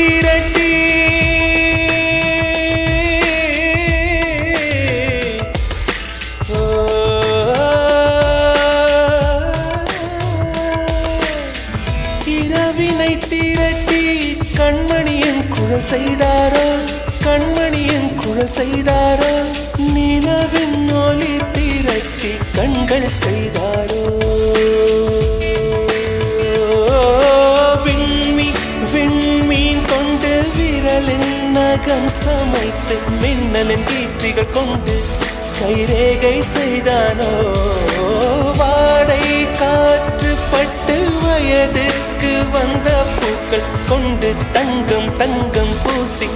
திரட்டி இரவினை திரட்டி கண்மணியின் குழல் செய்தாரோ கண்மணியின் குழல் செய்தாரோ நிலவின் ஒளி திரட்டி கண்கள் செய்தாரோ விண்மீன் கொண்டு விரலின் நகம் சமைத்து மின்னலின் கீர்த்திகள் கொண்டு கைரேகை செய்தானோ வாடை காற்று பட்டு வயதுக்கு வந்த பூக்கள் கொண்டு தங்கம் பூசி